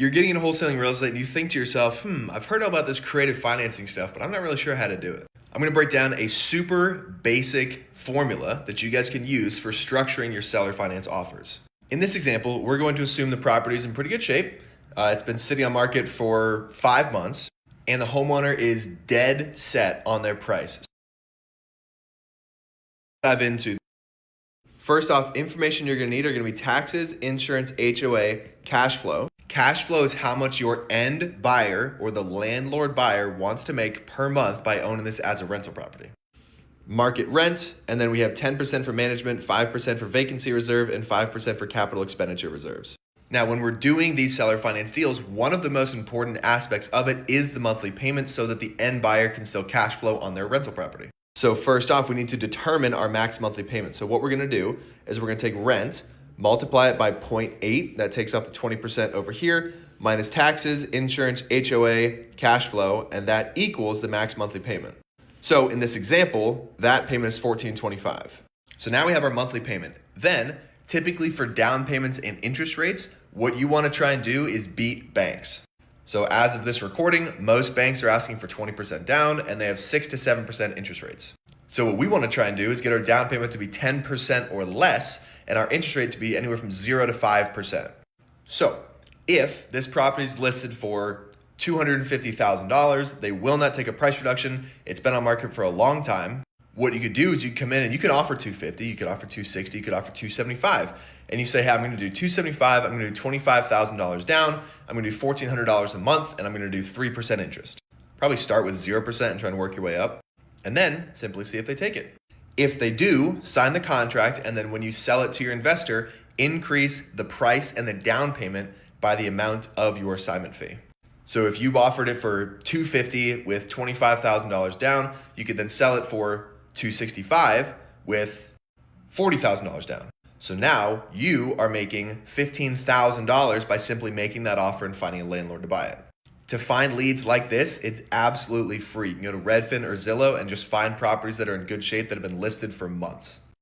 You're getting into wholesaling real estate and you think to yourself, I've heard all about this creative financing stuff, but I'm not really sure how to do it. I'm gonna break down a super basic formula that you guys can use for structuring your seller finance offers. In this example, we're going to assume the property is in pretty good shape. It's been sitting on market for 5 months and the homeowner is dead set on their price. Dive into. First off, information you're gonna need are gonna be taxes, insurance, HOA, cash flow. Cash flow is how much your end buyer or the landlord buyer wants to make per month by owning this as a rental property. Market rent, and then we have 10% for management, 5% for vacancy reserve, and 5% for capital expenditure reserves. Now, when we're doing these seller finance deals, one of the most important aspects of it is the monthly payment so that the end buyer can still cash flow on their rental property. So first off, we need to determine our max monthly payment. So what we're gonna do is we're gonna take rent, multiply it by 0.8, that takes off the 20% over here, minus taxes, insurance, HOA, cash flow, and that equals the max monthly payment. So in this example, that payment is $1,425. So now we have our monthly payment. Then, typically for down payments and interest rates, what you wanna try and do is beat banks. So as of this recording, most banks are asking for 20% down and they have 6 to 7% interest rates. So what we wanna try and do is get our down payment to be 10% or less and our interest rate to be anywhere from 0 to 5%. So if this property is listed for $250,000, they will not take a price reduction. It's been on market for a long time. What you could do is you come in and you can offer $250, you could offer $260, you could offer $275. And you say, hey, I'm gonna do $275, I'm gonna do $25,000 down, I'm gonna do $1,400 a month, and I'm gonna do 3% interest. Probably start with 0% and try and work your way up. And then simply see if they take it. If they do, sign the contract, and then when you sell it to your investor, increase the price and the down payment by the amount of your assignment fee. So if you offered it for $250 with $25,000 down, you could then sell it for $265 with $40,000 down. So now you are making $15,000 by simply making that offer and finding a landlord to buy it. To find leads like this, it's absolutely free. You can go to Redfin or Zillow and just find properties that are in good shape that have been listed for months.